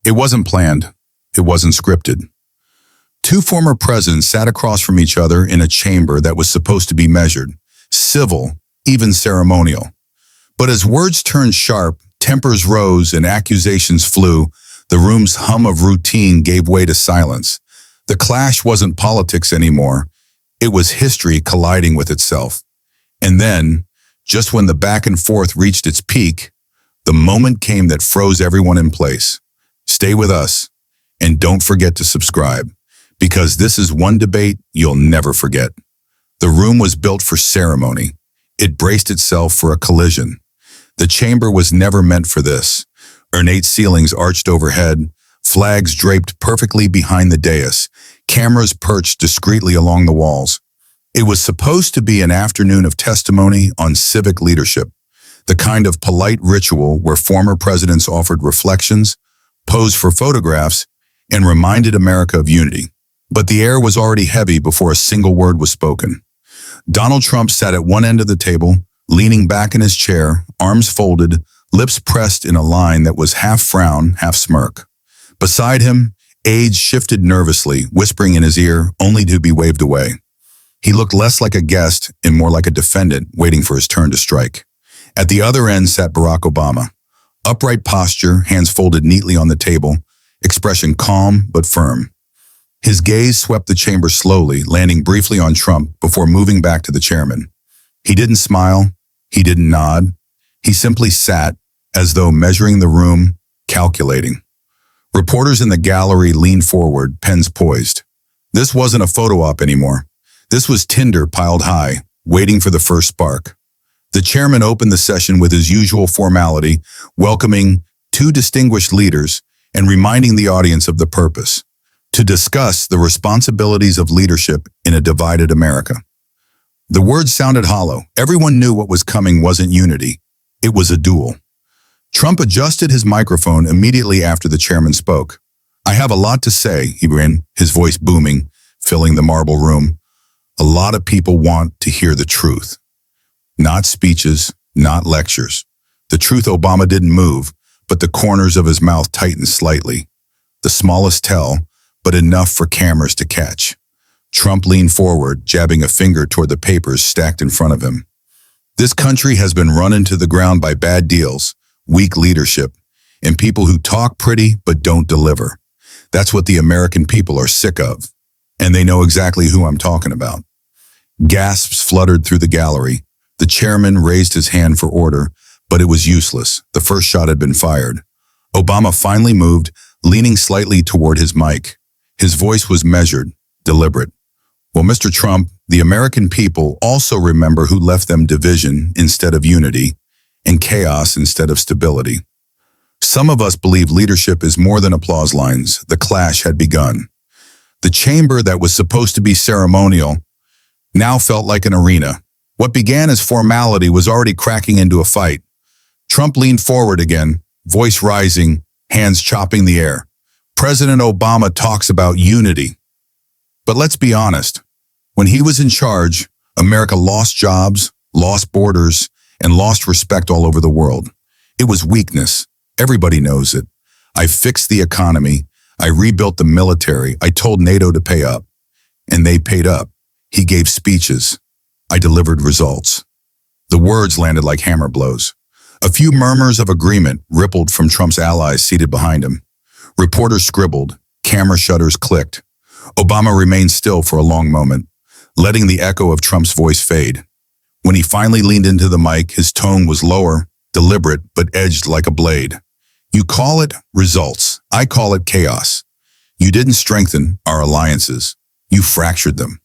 It wasn't planned. It wasn't scripted. Two former presidents sat across from each other in a chamber that was supposed to be measured, civil, even ceremonial. But as words turned sharp, tempers rose, and accusations flew, the room's hum of routine gave way to silence. The clash wasn't politics anymore. It was history colliding with itself. And then, just when the back and forth reached its peak, the moment came that froze everyone in place. Stay with us, and don't forget to subscribe, because this is one debate you'll never forget. The room was built for ceremony. It braced itself for a collision. The chamber was never meant for this. Ornate ceilings arched overhead, flags draped perfectly behind the dais, cameras perched discreetly along the walls. It was supposed to be an afternoon of testimony on civic leadership, the kind of polite ritual where former presidents offered reflections, posed for photographs, and reminded America of unity. But the air was already heavy before a single word was spoken. Donald Trump sat at one end of the table, leaning back in his chair, arms folded, lips pressed in a line that was half frown, half smirk. Beside him, age shifted nervously, whispering in his ear, only to be waved away. He looked less like a guest and more like a defendant waiting for his turn to strike. At the other end sat Barack Obama. Upright posture, hands folded neatly on the table, expression calm but firm. His gaze swept the chamber slowly, landing briefly on Trump before moving back to the chairman. He didn't smile. He didn't nod. He simply sat, as though measuring the room, calculating. Reporters in the gallery leaned forward, pens poised. This wasn't a photo op anymore. This was tinder piled high, waiting for the first spark. The chairman opened the session with his usual formality, welcoming two distinguished leaders and reminding the audience of the purpose: to discuss the responsibilities of leadership in a divided America. The words sounded hollow. Everyone knew what was coming wasn't unity. It was a duel. Trump adjusted his microphone immediately after the chairman spoke. "I have a lot to say," he began, his voice booming, filling the marble room. "A lot of people want to hear the truth. Not speeches, not lectures. The truth." Obama didn't move, but the corners of his mouth tightened slightly. The smallest tell, but enough for cameras to catch. Trump leaned forward, jabbing a finger toward the papers stacked in front of him. "This country has been run into the ground by bad deals, weak leadership, and people who talk pretty but don't deliver. That's what the American people are sick of, and they know exactly who I'm talking about." Gasps fluttered through the gallery. The chairman raised his hand for order, but it was useless. The first shot had been fired. Obama finally moved, leaning slightly toward his mic. His voice was measured, deliberate. "Well, Mr. Trump, the American people also remember who left them division instead of unity, and chaos instead of stability. Some of us believe leadership is more than applause lines." The clash had begun. The chamber that was supposed to be ceremonial now felt like an arena. What began as formality was already cracking into a fight. Trump leaned forward again, voice rising, hands chopping the air. "President Obama talks about unity. But let's be honest, when he was in charge, America lost jobs, lost borders, and lost respect all over the world. It was weakness. Everybody knows it. I fixed the economy. I rebuilt the military. I told NATO to pay up. And they paid up. He gave speeches. I delivered results." The words landed like hammer blows. A few murmurs of agreement rippled from Trump's allies seated behind him. Reporters scribbled. Camera shutters clicked. Obama remained still for a long moment, letting the echo of Trump's voice fade. When he finally leaned into the mic, his tone was lower, deliberate, but edged like a blade. "You call it results. I call it chaos. You didn't strengthen our alliances. You fractured them.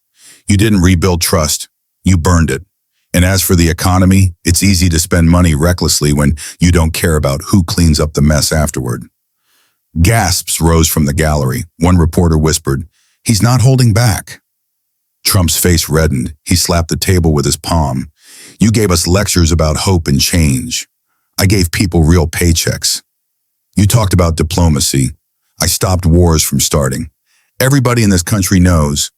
You didn't rebuild trust. You burned it. And as for the economy, it's easy to spend money recklessly when you don't care about who cleans up the mess afterward." Gasps rose from the gallery. One reporter whispered, "He's not holding back." Trump's face reddened. He slapped the table with his palm. "You gave us lectures about hope and change. I gave people real paychecks. You talked about diplomacy. I stopped wars from starting. Everybody in this country knows,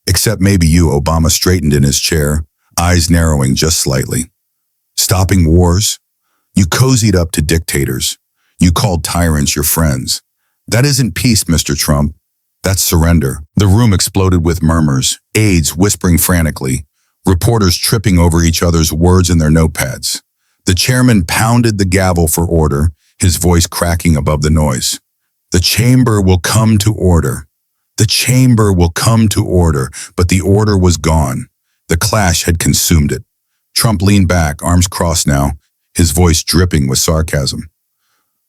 except maybe you." Obama straightened in his chair, eyes narrowing just slightly. "Stopping wars? You cozied up to dictators. You called tyrants your friends. That isn't peace, Mr. Trump. That's surrender. The room exploded with murmurs, aides whispering frantically, reporters tripping over each other's words in their notepads. The chairman pounded the gavel for order, his voice cracking above the noise. The chamber will come to order. The chamber will come to order, but the order was gone. The clash had consumed it. Trump leaned back, arms crossed now, his voice dripping with sarcasm.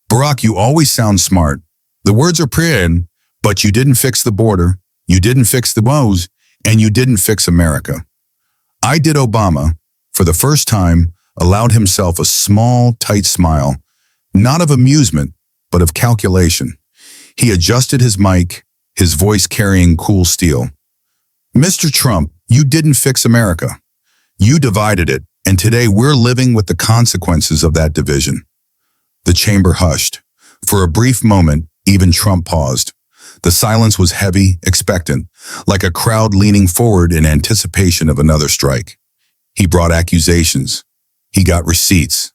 Barack, you always sound smart. The words are pretty, but you didn't fix the border, you didn't fix the woes, and you didn't fix America. I did. Obama, for the first time, allowed himself a small, tight smile, not of amusement, but of calculation. He adjusted his mic, his voice carrying cool steel. Mr. Trump, you didn't fix America. You divided it, and today we're living with the consequences of that division. The chamber hushed. For a brief moment, even Trump paused. The silence was heavy, expectant, like a crowd leaning forward in anticipation of another strike. He brought accusations. He got receipts.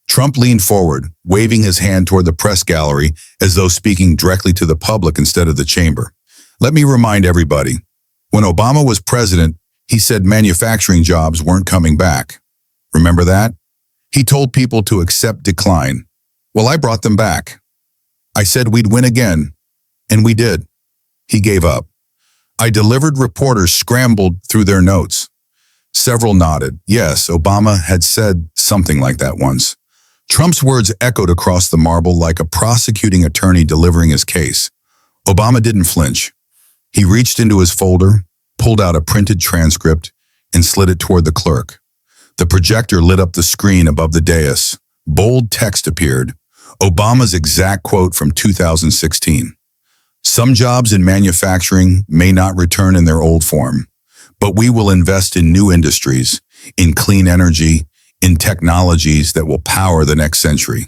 Trump leaned forward, waving his hand toward the press gallery as though speaking directly to the public instead of the chamber. Let me remind everybody, when Obama was president, he said manufacturing jobs weren't coming back. Remember that? He told people to accept decline. Well, I brought them back. I said we'd win again, and we did. He gave up. I delivered. Reporters scrambled through their notes. Several nodded. Yes, Obama had said something like that once. Trump's words echoed across the marble like a prosecuting attorney delivering his case. Obama didn't flinch. He reached into his folder, pulled out a printed transcript, and slid it toward the clerk. The projector lit up the screen above the dais. Bold text appeared. Obama's exact quote from 2016. Some jobs in manufacturing may not return in their old form, but we will invest in new industries, in clean energy, in technologies that will power the next century.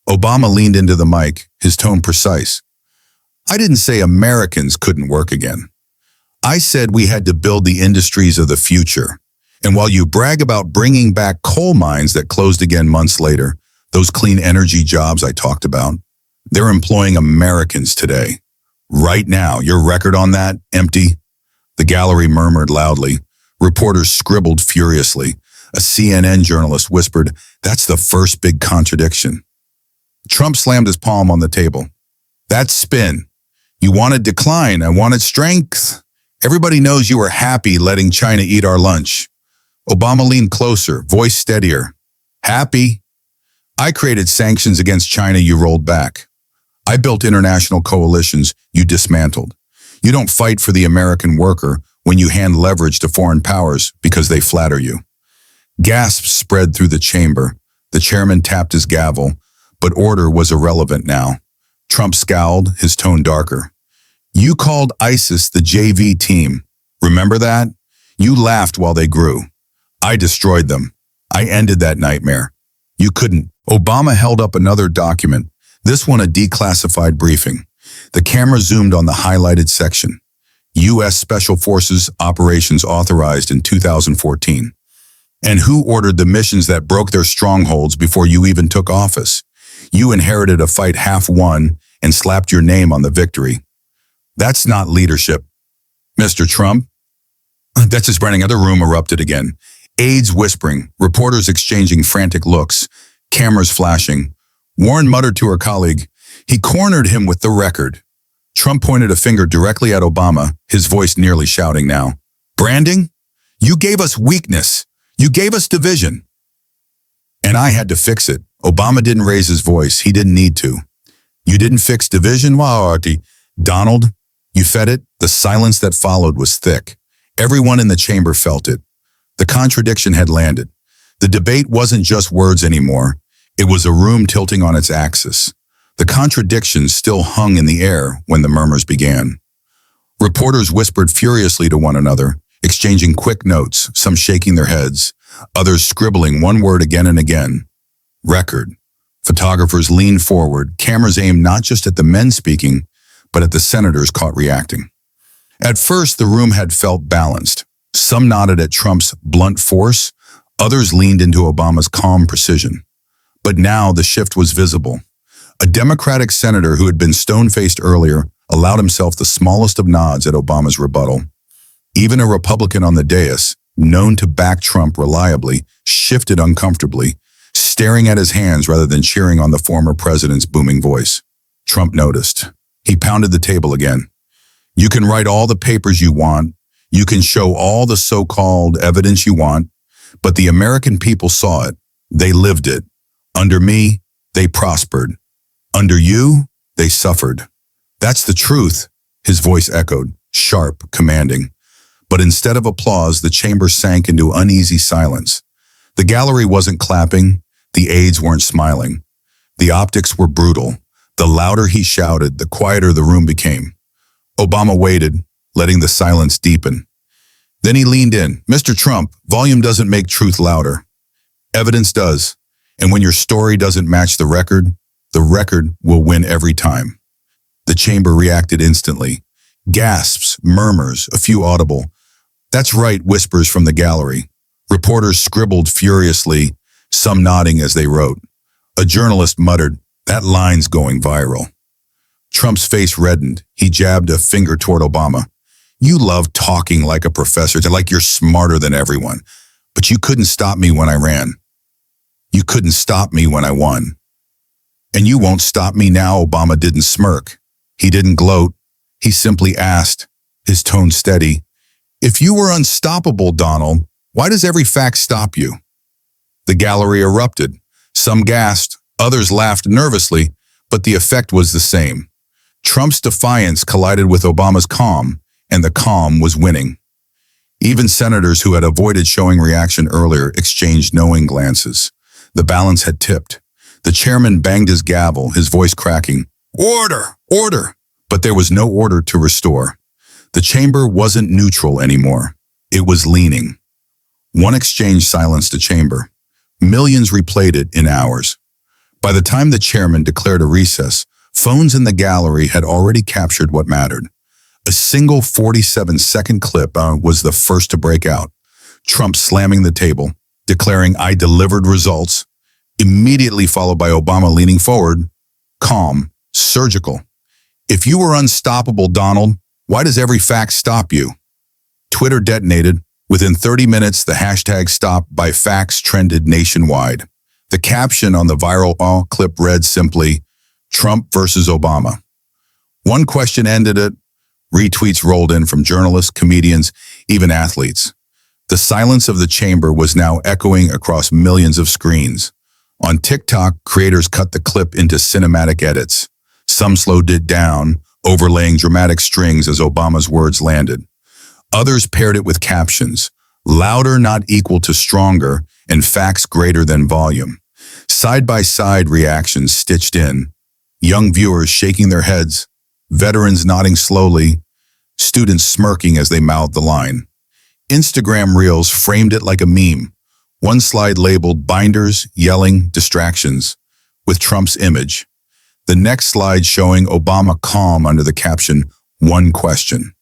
Obama leaned into the mic, his tone precise. I didn't say Americans couldn't work again. I said we had to build the industries of the future. And while you brag about bringing back coal mines that closed again months later, those clean energy jobs I talked about, they're employing Americans today. Right now, your record on that, empty? The gallery murmured loudly. Reporters scribbled furiously. A CNN journalist whispered, that's the first big contradiction. Trump slammed his palm on the table. That's spin. You wanted decline, I wanted strength. Everybody knows you were happy letting China eat our lunch. Obama leaned closer, voice steadier. Happy? I created sanctions against China, you rolled back. I built international coalitions, you dismantled. You don't fight for the American worker when you hand leverage to foreign powers because they flatter you. Gasps spread through the chamber. The chairman tapped his gavel, but order was irrelevant now. Trump scowled, his tone darker. You called ISIS the JV team. Remember that? You laughed while they grew. I destroyed them. I ended that nightmare. You couldn't. Obama held up another document, this one a declassified briefing. The camera zoomed on the highlighted section. U.S. Special Forces operations authorized in 2014. And who ordered the missions that broke their strongholds before you even took office? You inherited a fight half won and slapped your name on the victory. That's not leadership. Mr. Trump? That's his branding. The room erupted again. Aides whispering, reporters exchanging frantic looks, cameras flashing. Warren muttered to her colleague, he cornered him with the record. Trump pointed a finger directly at Obama, his voice nearly shouting now. Branding? You gave us weakness. You gave us division. And I had to fix it. Obama didn't raise his voice. He didn't need to. You didn't fix division? Wow, Donald, you fed it. The silence that followed was thick. Everyone in the chamber felt it. The contradiction had landed. The debate wasn't just words anymore. It was a room tilting on its axis. The contradiction still hung in the air when the murmurs began. Reporters whispered furiously to one another, exchanging quick notes, some shaking their heads, others scribbling one word again and again. Record. Photographers leaned forward, cameras aimed not just at the men speaking, but at the senators caught reacting. At first, the room had felt balanced. Some nodded at Trump's blunt force, others leaned into Obama's calm precision. But now the shift was visible. A Democratic senator who had been stone-faced earlier allowed himself the smallest of nods at Obama's rebuttal. Even a Republican on the dais, known to back Trump reliably, shifted uncomfortably, staring at his hands rather than cheering on the former president's booming voice. Trump noticed. He pounded the table again. You can write all the papers you want, you can show all the so-called evidence you want, but the American people saw it. They lived it. Under me, they prospered. Under you, they suffered. That's the truth, his voice echoed, sharp, commanding. But instead of applause, the chamber sank into uneasy silence. The gallery wasn't clapping, the aides weren't smiling. The optics were brutal. The louder he shouted, the quieter the room became. Obama waited, letting the silence deepen. Then he leaned in. Mr. Trump, volume doesn't make truth louder. Evidence does. And when your story doesn't match the record will win every time. The chamber reacted instantly. Gasps, murmurs, a few audible. That's right, whispers from the gallery. Reporters scribbled furiously, some nodding as they wrote. A journalist muttered, that line's going viral. Trump's face reddened. He jabbed a finger toward Obama. You love talking like a professor, like you're smarter than everyone. But you couldn't stop me when I ran. You couldn't stop me when I won. And you won't stop me now. Obama didn't smirk. He didn't gloat. He simply asked, his tone steady, if you were unstoppable, Donald, why does every fact stop you? The gallery erupted. Some gasped, others laughed nervously, but the effect was the same. Trump's defiance collided with Obama's calm, and the calm was winning. Even senators who had avoided showing reaction earlier exchanged knowing glances. The balance had tipped. The chairman banged his gavel, his voice cracking. Order! Order! But there was no order to restore. The chamber wasn't neutral anymore. It was leaning. One exchange silenced the chamber. Millions replayed it in hours. By the time the chairman declared a recess, phones in the gallery had already captured what mattered. A single 47-second clip was the first to break out. Trump slamming the table, declaring, I delivered results, immediately followed by Obama leaning forward, calm, surgical. If you were unstoppable, Donald, why does every fact stop you? Twitter detonated. Within 30 minutes, the hashtag #StopByFacts trended nationwide. The caption on the viral clip read simply, Trump versus Obama. One question ended it. Retweets rolled in from journalists, comedians, even athletes. The silence of the chamber was now echoing across millions of screens. On TikTok, creators cut the clip into cinematic edits. Some slowed it down, overlaying dramatic strings as Obama's words landed. Others paired it with captions, louder not equal to stronger, and facts greater than volume. Side-by-side reactions stitched in, young viewers shaking their heads, veterans nodding slowly, students smirking as they mouthed the line. Instagram Reels framed it like a meme. One slide labeled binders, yelling, distractions, with Trump's image. The next slide showing Obama calm under the caption, one question.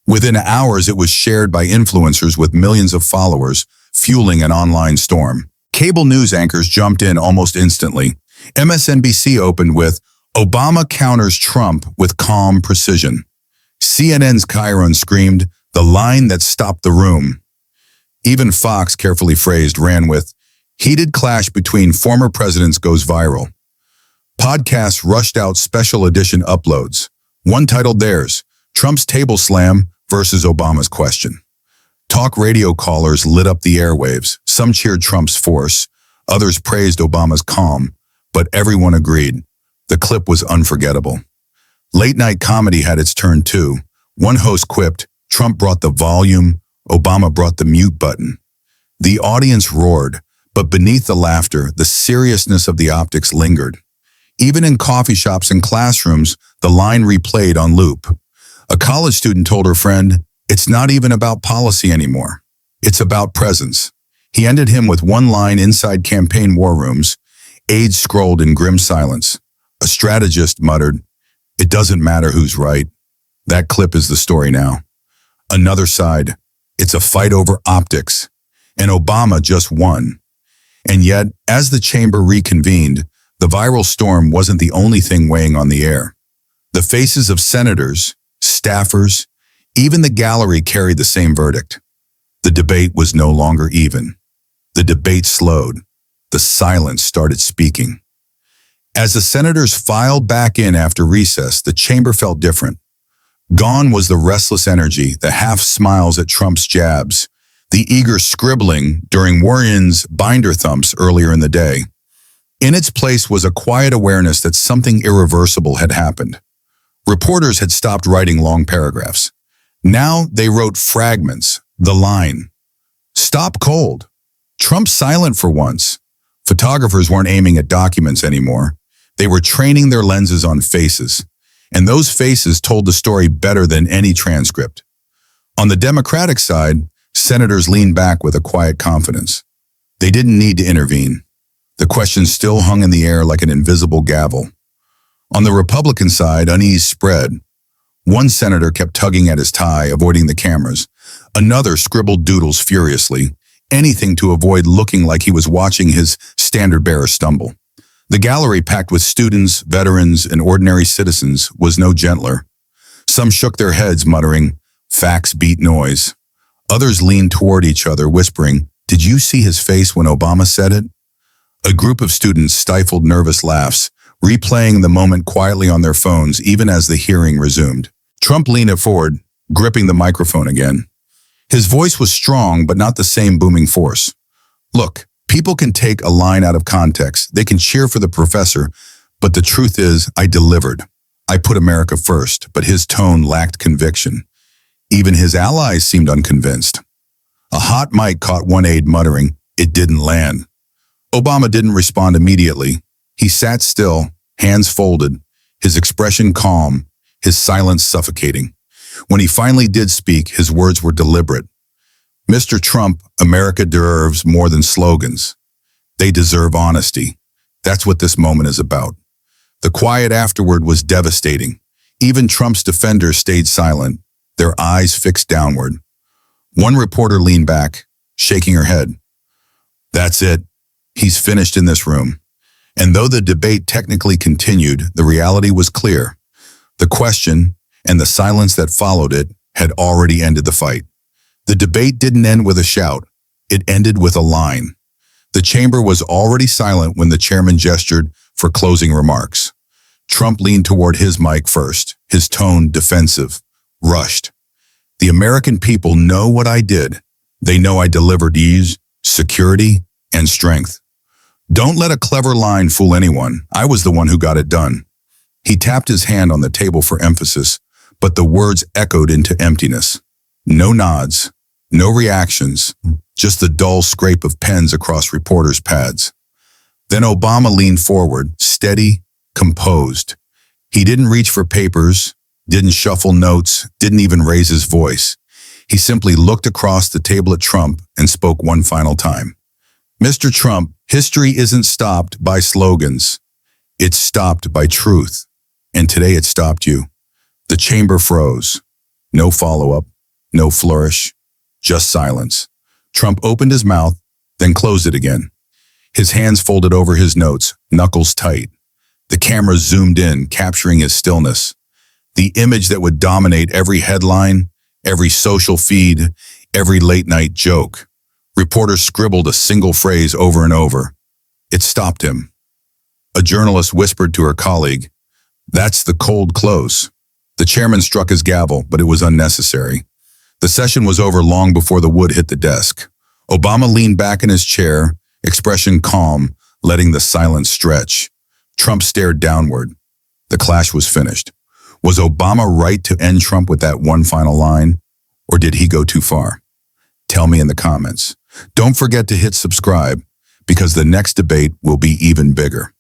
Within hours, it was shared by influencers with millions of followers, fueling an online storm. Cable news anchors jumped in almost instantly. MSNBC opened with, Obama counters Trump with calm precision. CNN's Chiron screamed, the line that stopped the room. Even Fox, carefully phrased, ran with, heated clash between former presidents goes viral. Podcasts rushed out special edition uploads. One titled theirs, Trump's Table Slam versus Obama's Question. Talk radio callers lit up the airwaves. Some cheered Trump's force, others praised Obama's calm, but everyone agreed. The clip was unforgettable. Late-night comedy had its turn too. One host quipped, Trump brought the volume, Obama brought the mute button. The audience roared, but beneath the laughter, the seriousness of the optics lingered. Even in coffee shops and classrooms, the line replayed on loop. A college student told her friend, it's not even about policy anymore. It's about presence. He ended him with one line inside campaign war rooms. Aides scrolled in grim silence. A strategist muttered, it doesn't matter who's right. That clip is the story now. Another side, it's a fight over optics. And Obama just won. And yet, as the chamber reconvened, The viral storm wasn't the only thing weighing on the air. The faces of senators, staffers, even the gallery carried the same verdict. The debate was no longer even. The debate slowed. The silence started speaking. As the senators filed back in after recess, the chamber felt different. Gone was the restless energy, the half smiles at Trump's jabs, the eager scribbling during Warren's binder thumps earlier in the day. In its place was a quiet awareness that something irreversible had happened. Reporters had stopped writing long paragraphs. Now they wrote fragments, the line. Stop cold. Trump's silent for once. Photographers weren't aiming at documents anymore. They were training their lenses on faces. And those faces told the story better than any transcript. On the Democratic side, senators leaned back with a quiet confidence. They didn't need to intervene. The question still hung in the air like an invisible gavel. On the Republican side, unease spread. One senator kept tugging at his tie, avoiding the cameras. Another scribbled doodles furiously, anything to avoid looking like he was watching his standard-bearer stumble. The gallery, packed with students, veterans, and ordinary citizens, was no gentler. Some shook their heads, muttering, "Facts beat noise." Others leaned toward each other, whispering, "Did you see his face when Obama said it?" A group of students stifled nervous laughs, replaying the moment quietly on their phones even as the hearing resumed. Trump leaned forward, gripping the microphone again. His voice was strong, but not the same booming force. "Look, people can take a line out of context. They can cheer for the professor, but the truth is, I delivered. I put America first," but his tone lacked conviction. Even his allies seemed unconvinced. A hot mic caught one aide muttering, "It didn't land." Obama didn't respond immediately. He sat still, hands folded, his expression calm, his silence suffocating. When he finally did speak, his words were deliberate. "Mr. Trump, America deserves more than slogans. They deserve honesty. That's what this moment is about." The quiet afterward was devastating. Even Trump's defenders stayed silent, their eyes fixed downward. One reporter leaned back, shaking her head. "That's it. He's finished in this room." And though the debate technically continued, the reality was clear. The question, and the silence that followed it, had already ended the fight. The debate didn't end with a shout. It ended with a line. The chamber was already silent when the chairman gestured for closing remarks. Trump leaned toward his mic first, his tone defensive, rushed. "The American people know what I did. They know I delivered ease, security, and strength. Don't let a clever line fool anyone. I was the one who got it done." He tapped his hand on the table for emphasis, but the words echoed into emptiness. No nods, no reactions, just the dull scrape of pens across reporters' pads. Then Obama leaned forward, steady, composed. He didn't reach for papers, didn't shuffle notes, didn't even raise his voice. He simply looked across the table at Trump and spoke one final time. "Mr. Trump, history isn't stopped by slogans. It's stopped by truth. And today it stopped you." The chamber froze. No follow-up, no flourish, just silence. Trump opened his mouth, then closed it again. His hands folded over his notes, knuckles tight. The camera zoomed in, capturing his stillness. The image that would dominate every headline, every social feed, every late-night joke. Reporters scribbled a single phrase over and over. It stopped him. A journalist whispered to her colleague, "That's the cold close." The chairman struck his gavel, but it was unnecessary. The session was over long before the wood hit the desk. Obama leaned back in his chair, expression calm, letting the silence stretch. Trump stared downward. The clash was finished. Was Obama right to end Trump with that one final line? Or did he go too far? Tell me in the comments. Don't forget to hit subscribe, because the next debate will be even bigger.